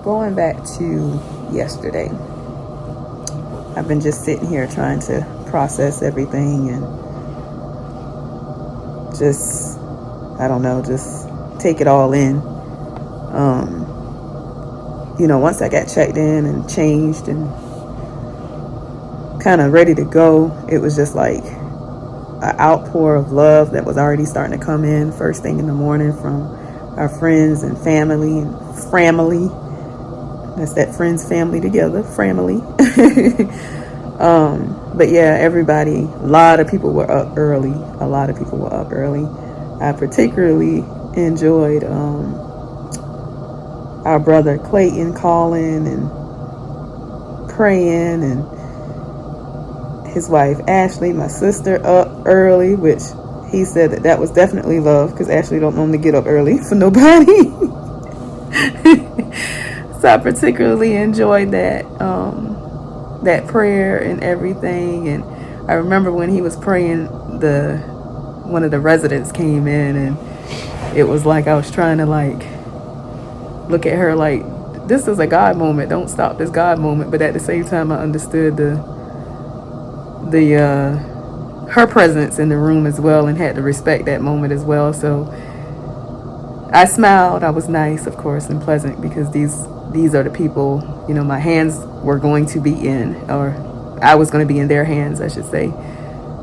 going back to yesterday, I've been just sitting here trying to process everything and just, I don't know, just take it all in. Once I got checked in and changed and kind of ready to go, it was just like an outpour of love that was already starting to come in first thing in the morning from our friends and family and family. That's that friends, family together, family. But yeah, everybody, a lot of people were up early. I particularly enjoyed our brother Clayton calling and praying, and his wife Ashley, my sister, up early, which he said that was definitely love, because Ashley don't normally get up early for nobody. So I particularly enjoyed that prayer and everything. And I remember when he was praying, one of the residents came in, and it was like I was trying to like look at her like, this is a God moment, don't stop this God moment. But at the same time, I understood her presence in the room as well, and had to respect that moment as well. So I smiled. I was nice, of course, and pleasant, because these are the people, my hands were going to be in, or I was going to be in their hands, I should say.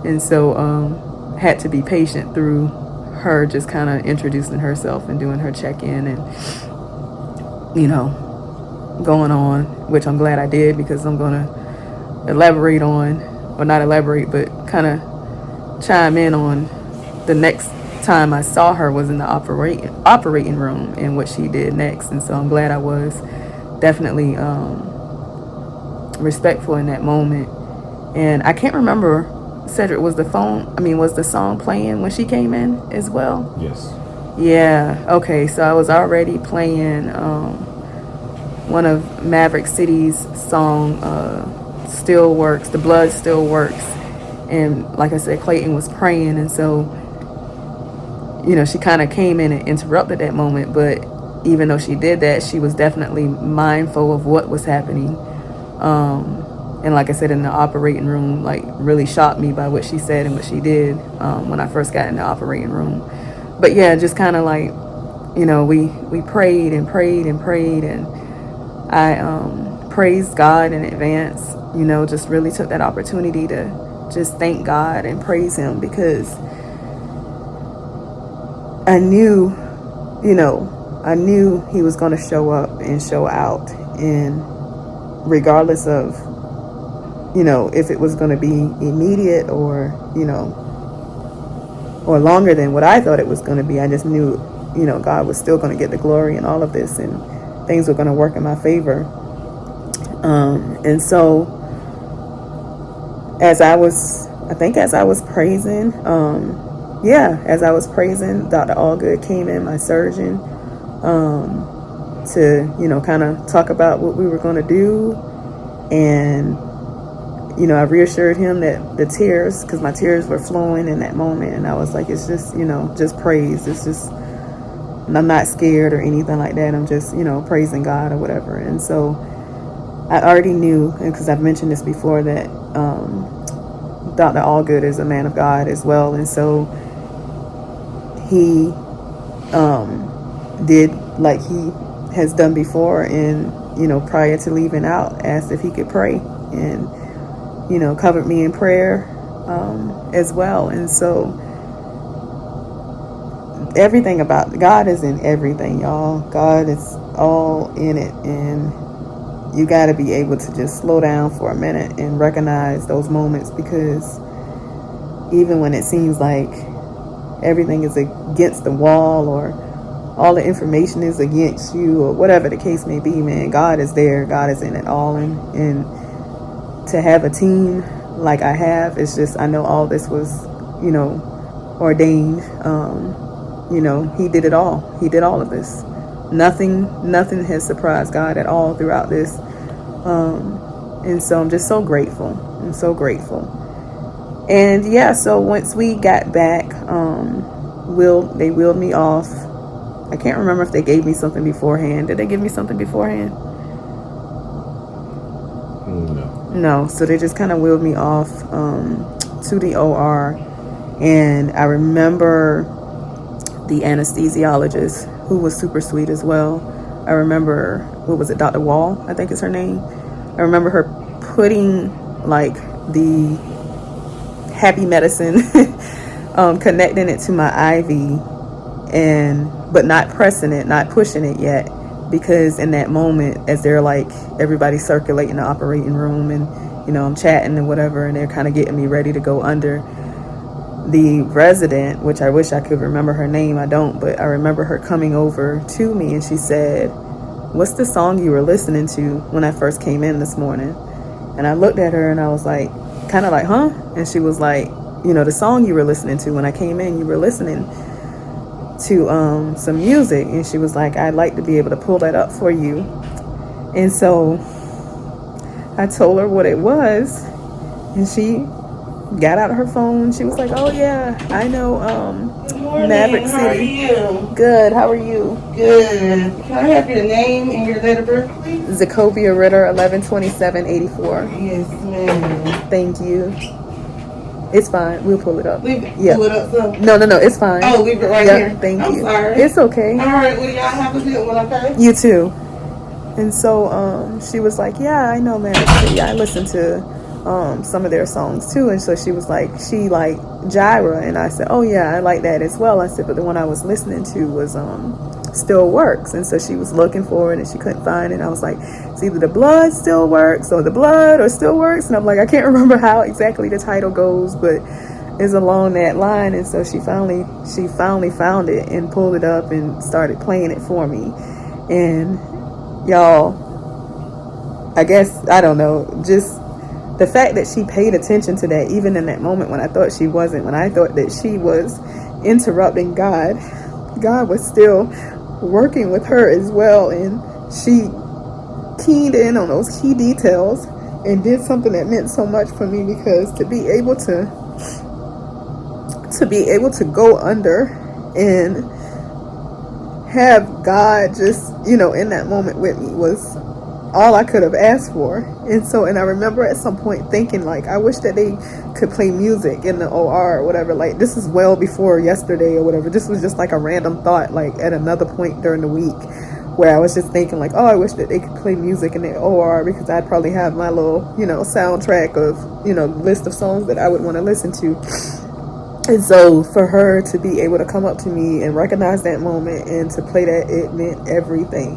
And so had to be patient through her just kind of introducing herself and doing her check-in and going on, which I'm glad I did, because I'm going to elaborate on, or not elaborate, but kind of chime in on the next time I saw her was in the operating room and what she did next. And so I'm glad I was definitely respectful in that moment. And I can't remember, Cedric, was the song playing when she came in as well? Yes. Yeah, okay, so I was already playing one of Maverick City's song, Still Works, The Blood Still Works. And like I said, Clayton was praying, and so she kind of came in and interrupted that moment. But even though she did that, she was definitely mindful of what was happening. And like I said, in the operating room, like really shocked me by what she said and what she did when I first got in the operating room. But yeah, just kind of like, we prayed and prayed and prayed, and I praised God in advance, just really took that opportunity to just thank God and praise him, because I knew he was going to show up and show out, and regardless of, if it was going to be immediate or longer than what I thought it was going to be, I just knew, God was still going to get the glory in all of this, and things were going to work in my favor. And so as I was praising, Dr. Allgood came in, my surgeon, to, kind of talk about what we were going to do. And, I reassured him that the tears, because my tears were flowing in that moment. And I was like, it's just, just praise. It's just, I'm not scared or anything like that. I'm just, praising God or whatever. And so I already knew, because I've mentioned this before, that Dr. Allgood is a man of God as well. And so he did like he has done before, and prior to leaving out, asked if he could pray, and covered me in prayer as well. And so everything about God is in everything, y'all. God is all in it, and you got to be able to just slow down for a minute and recognize those moments, because even when it seems like everything is against the wall, or all the information is against you, or whatever the case may be, man, God is there. God is in it all. And to have a team like I have, it's just, I know all this was, ordained. He did it all. He did all of this. Nothing has surprised God at all throughout this. And so I'm just so grateful. I'm so grateful. And yeah, so once we got back, they wheeled me off. I can't remember if they gave me something beforehand. Did they give me something beforehand? No, so they just kind of wheeled me off to the OR, and I remember the anesthesiologist, who was super sweet as well. I remember, what was it, Dr. Wall, I think is her name. I remember her putting like the happy medicine, connecting it to my IV, but not pressing it, not pushing it yet, because in that moment, as they're like, everybody's circulating the operating room, and I'm chatting and whatever, and they're kind of getting me ready to go under, the resident, which I wish I could remember her name, I don't, but I remember her coming over to me, and she said, "What's the song you were listening to when I first came in this morning?" And I looked at her and I was like, kind of like, huh? And she was like, the song you were listening to when I came in, you were listening to some music. And she was like, "I'd like to be able to pull that up for you." And so I told her what it was, and she got out her phone. She was like, "Oh yeah, I know Good morning. Maverick City." How are you? Good, how are you? Good. Can I have your name and your date of birth, please? Zachovia Ritter, 11/27/84. Yes, ma'am. Thank you. It's fine. We'll pull it up. Leave it. Yeah. Pull it up, so. No, it's fine. Oh, leave it right here. Thank you. I'm sorry. It's okay. All right. Well, y'all have a good one, okay? You too. And so she was like, "Yeah, I know, man. I listened to some of their songs too." And so she was like, she like Gyra, and I said, "Oh yeah, I like that as well." I said, "But the one I was listening to was Still Works." And so she was looking for it and she couldn't find it. And I was like, "It's either The Blood Still Works or The Blood or Still Works." And I'm like, I can't remember how exactly the title goes, but it's along that line. And so she finally found it and pulled it up and started playing it for me. And y'all, I guess, I don't know, just the fact that she paid attention to that, even in that moment when I thought she wasn't, when I thought that she was interrupting God was still working with her as well. And she keyed in on those key details and did something that meant so much for me, because to be able to go under and have God just, in that moment with me was all I could have asked for. And I remember at some point thinking, like, I wish that they could play music in the OR or whatever. Like, this is well before yesterday or whatever. This was just like a random thought, like at another point during the week, where I was just thinking like, oh, I wish that they could play music in the OR, because I'd probably have my little, soundtrack of, list of songs that I would want to listen to. And so for her to be able to come up to me and recognize that moment and to play that, it meant everything.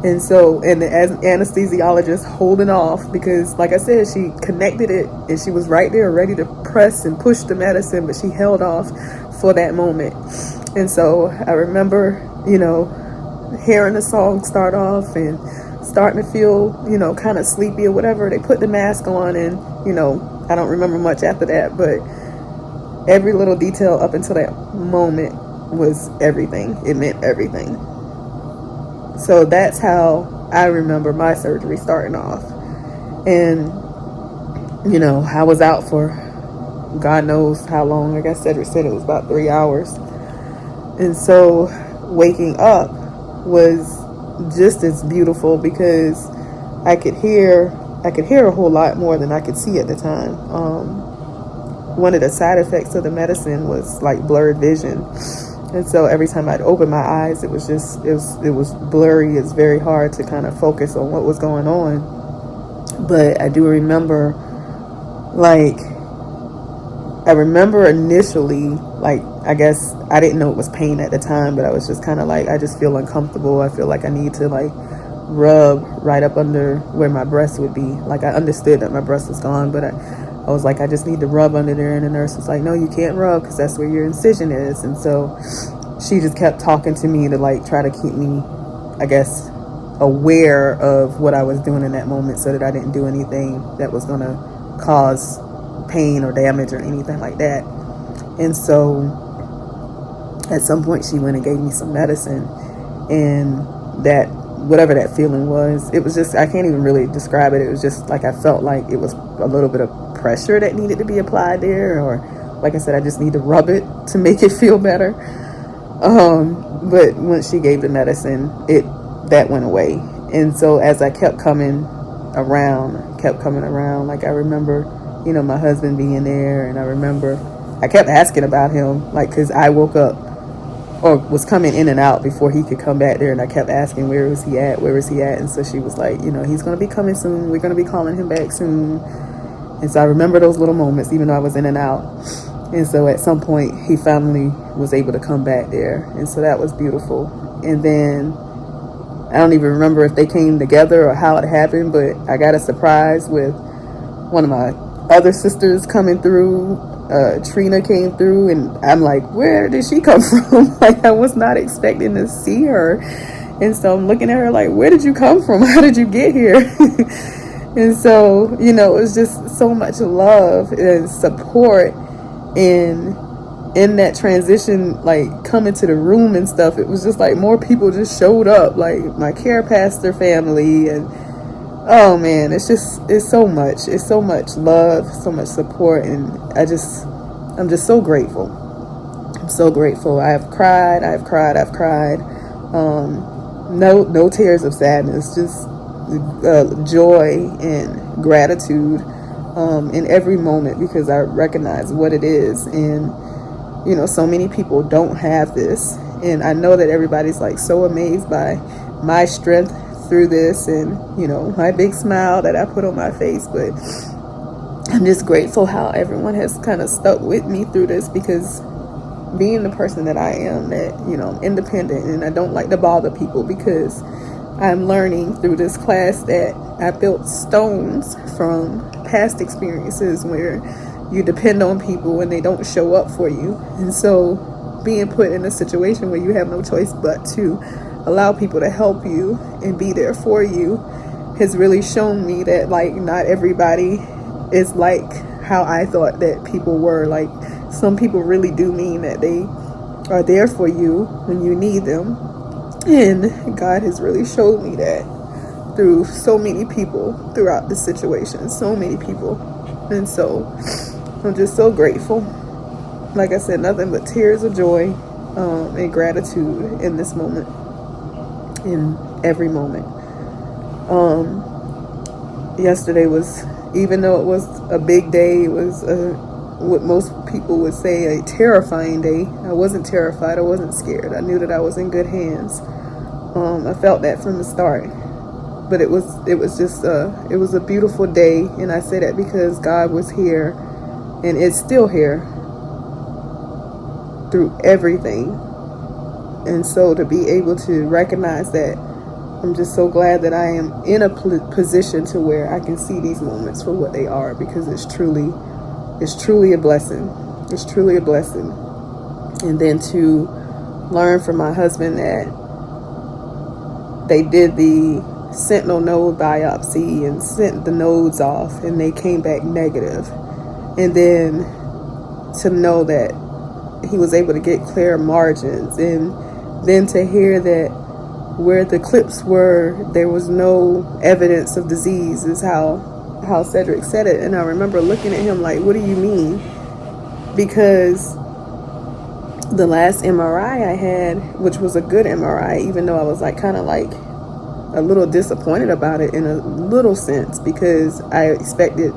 And so, and as anesthesiologist holding off, because like I said, she connected it and she was right there ready to press and push the medicine, but she held off for that moment. And so I remember, hearing the song start off and starting to feel, kind of sleepy or whatever. They put the mask on, and, I don't remember much after that, but every little detail up until that moment was everything. It meant everything. So that's how I remember my surgery starting off. And, I was out for God knows how long. Like I said, it was about 3 hours. And so waking up was just as beautiful, because I could hear a whole lot more than I could see at the time. One of the side effects of the medicine was like blurred vision. And so every time I'd open my eyes, it was blurry. It's very hard to kind of focus on what was going on. But I do remember, I remember initially, I guess I didn't know it was pain at the time, but I was just kind of like, I just feel uncomfortable. I feel like I need to rub right up under where my breast would be. Like, I understood that my breast was gone, but I was like, I just need to rub under there. And the nurse was like, no, you can't rub, because that's where your incision is. And so she just kept talking to me to try to keep me, I guess, aware of what I was doing in that moment, so that I didn't do anything that was going to cause pain or damage or anything like that. And so at some point she went and gave me some medicine, and that, whatever that feeling was, it was just, I can't even really describe it. It was just like, I felt like it was a little bit of pressure that needed to be applied there, or like I said, I just need to rub it to make it feel better. But once she gave the medicine, that went away. And so as I kept coming kept coming around. Like I remember, my husband being there, and I remember I kept asking about him, like, because I woke up or was coming in and out before he could come back there, and I kept asking, where is he at, and so she was like, he's going to be coming soon, we're going to be calling him back soon. And so I remember those little moments, even though I was in and out. And so at some point he finally was able to come back there, and so that was beautiful. And then I don't even remember if they came together or how it happened, but I got a surprise with one of my other sisters coming through. Trina came through, and I'm like, where did she come from? Like, I was not expecting to see her. And so I'm looking at her like, where did you come from? How did you get here? And so, it was just so much love and support in that transition, like coming to the room and stuff. It was just like more people just showed up, like my care pastor family, and oh man, it's so much love, so much support, and I'm just so grateful. I'm so grateful. I've cried. No tears of sadness, just joy and gratitude in every moment, because I recognize what it is. And so many people don't have this, and I know that everybody's like so amazed by my strength through this, and my big smile that I put on my face. But I'm just grateful how everyone has kind of stuck with me through this, because being the person that I am, that I'm independent and I don't like to bother people, because I'm learning through this class that I built stones from past experiences where you depend on people and they don't show up for you. And so being put in a situation where you have no choice but to allow people to help you and be there for you has really shown me that, like, not everybody is like how I thought that people were. Like, some people really do mean that they are there for you when you need them. And God has really showed me that through so many people throughout the situation, so many people. And so I'm just so grateful. Like I said, nothing but tears of joy and gratitude in this moment, in every moment. Yesterday was, even though it was a big day, it was what most people would say a terrifying day. I wasn't terrified. I wasn't scared. I knew that I was in good hands. I felt that from the start. But it was just it was a beautiful day, and I say that because God was here, and it's still here through everything. And so to be able to recognize that, I'm just so glad that I am in a position to where I can see these moments for what they are, because it's truly a blessing. It's truly a blessing. And then to learn from my husband that they did the sentinel node biopsy and sent the nodes off, and they came back negative. And then to know that he was able to get clear margins, and then to hear that where the clips were, there was no evidence of disease, is how Cedric said it. And I remember looking at him like, what do you mean? Because the last MRI I had, which was a good MRI, even though I was like kind of like a little disappointed about it in a little sense, because I expected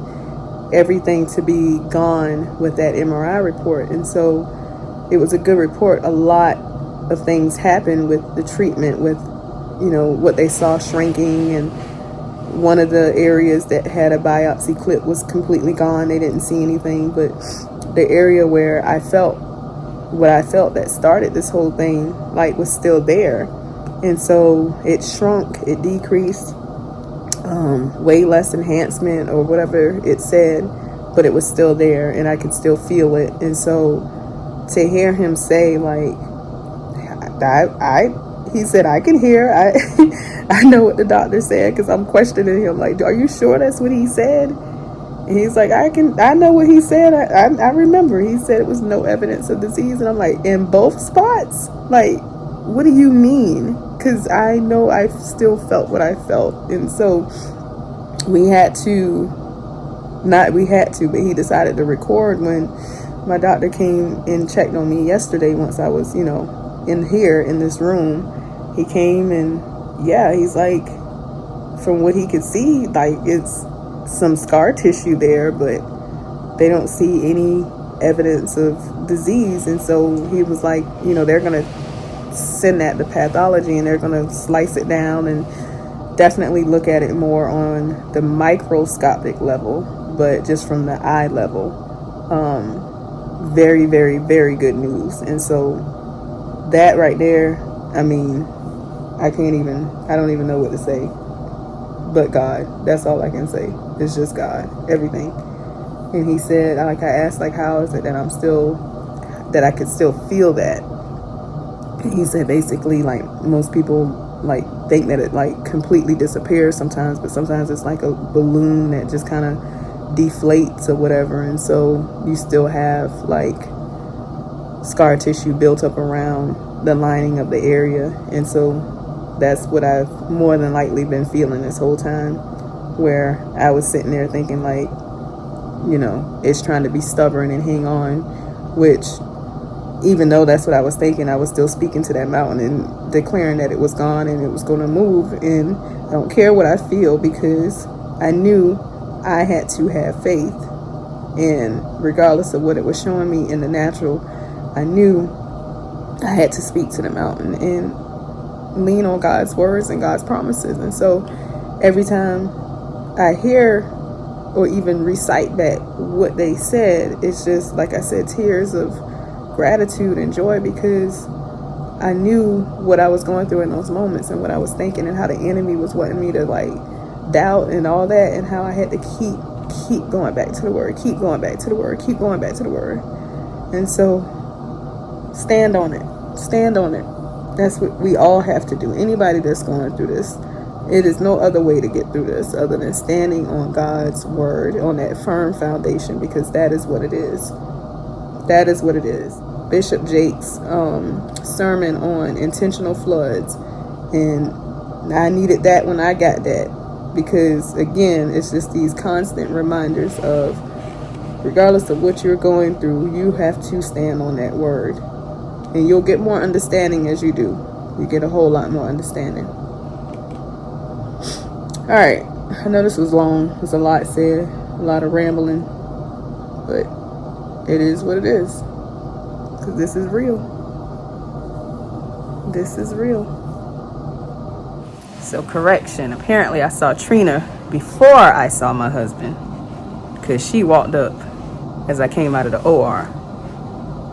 everything to be gone with that MRI report. And so it was a good report. A lot of things happened with the treatment, with what they saw shrinking, and one of the areas that had a biopsy clip was completely gone. They didn't see anything, but the area where I felt what I felt that started this whole thing, like, was still there. And so it shrunk, it decreased, way less enhancement or whatever it said, but it was still there, and I could still feel it. And so to hear him say, like, he said, I can hear, I know what the doctor said, because I'm questioning him, like, are you sure that's what he said? And he's like, I know what he said. I remember he said it was no evidence of disease. And I'm like, in both spots? Like, what do you mean? Because I know I still felt what I felt. And so but he decided to record when my doctor came and checked on me yesterday. Once I was, in this room, he came, and yeah, he's like, from what he could see, like, it's some scar tissue there, but they don't see any evidence of disease. And so he was like, they're going to send that to pathology and they're going to slice it down and definitely look at it more on the microscopic level, but just from the eye level. Very, very, very good news. And so that right there, I mean, I don't even know what to say. But God, that's all I can say. It's just God, everything. And he said, I asked, how is it that I could still feel that? And he said, basically, most people, think that it, completely disappears sometimes, but sometimes it's like a balloon that just kind of deflates or whatever. And so you still have, scar tissue built up around the lining of the area. And so that's what I've more than likely been feeling this whole time, where I was sitting there thinking it's trying to be stubborn and hang on, which even though that's what I was thinking, I was still speaking to that mountain and declaring that it was gone and it was going to move. And I don't care what I feel, because I knew I had to have faith. And regardless of what it was showing me in the natural, I knew I had to speak to the mountain and lean on God's words and God's promises. And so every time I hear or even recite back what they said, it's just, like I said, tears of gratitude and joy, because I knew what I was going through in those moments and what I was thinking and how the enemy was wanting me to doubt and all that, and how I had to keep going back to the word, keep going back to the word, keep going back to the word. And so stand on it. That's what we all have to do. Anybody that's going through this, it is no other way to get through this other than standing on God's word, on that firm foundation, because that is what it is. That is what it is. Bishop Jake's sermon on intentional floods, and I needed that when I got that, because again, it's just these constant reminders of, regardless of what you're going through, you have to stand on that word. And you'll get more understanding as you do. You get a whole lot more understanding. All right. I know this was long. There's a lot said, a lot of rambling. But it is what it is. Because this is real. This is real. So, correction. Apparently, I saw Trina before I saw my husband, because she walked up as I came out of the OR.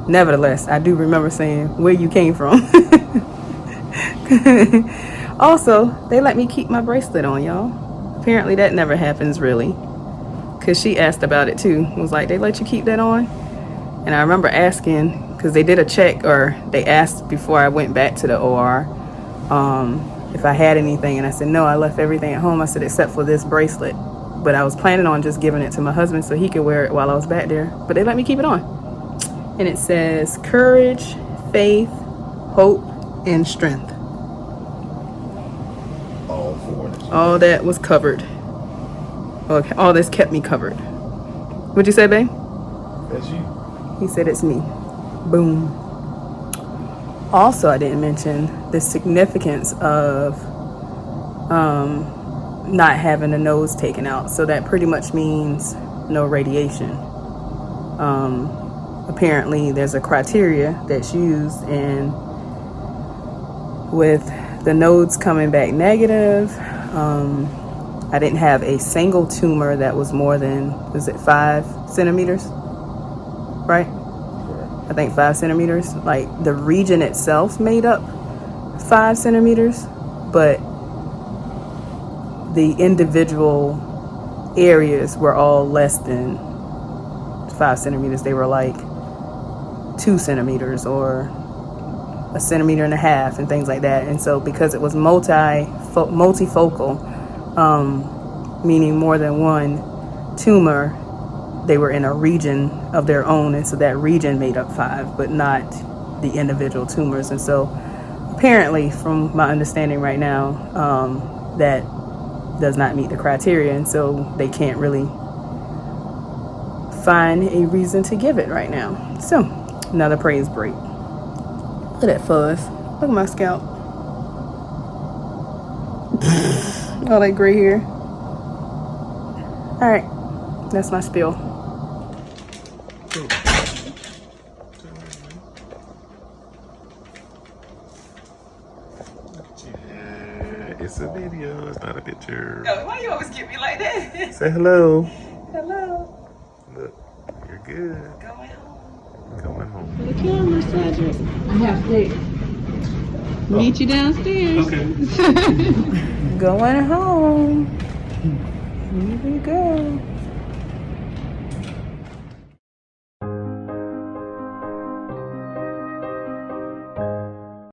Nevertheless, I do remember saying where you came from. Also, they let me keep my bracelet on, y'all. Apparently that never happens, really. Because she asked about it too. Was like, they let you keep that on? And I remember asking, because they did a check, or they asked before I went back to the OR if I had anything. And I said, no, I left everything at home. I said, except for this bracelet. But I was planning on just giving it to my husband so he could wear it while I was back there. But they let me keep it on. And it says courage, faith, hope, and strength. All that was covered. Okay, all this kept me covered. What'd you say, babe? That's you. He said it's me. Boom. Also, I didn't mention the significance of not having the nose taken out. So that pretty much means no radiation. Apparently there's a criteria that's used, and with the nodes coming back negative, I didn't have a single tumor that was more than, 5 centimeters, right? I think 5 centimeters. Like, the region itself made up 5 centimeters, but the individual areas were all less than 5 centimeters. They were like 2 centimeters or 1.5 centimeters and things like that. And so because it was multifocal, meaning more than one tumor, they were in a region of their own, and so that region made up 5, but not the individual tumors. And so apparently, from my understanding right now, that does not meet the criteria, and so they can't really find a reason to give it right now. So another praise break. Look at that fuzz. Look at my scalp. All that gray hair. All right, that's my spiel. Yeah, it's a video. It's not a picture. Yo, why you always get me like that? Say hello. Hello. Look, you're good. Going home. Going home. The camera, Cedric. I have to meet you downstairs. Okay. Going home. Here we go.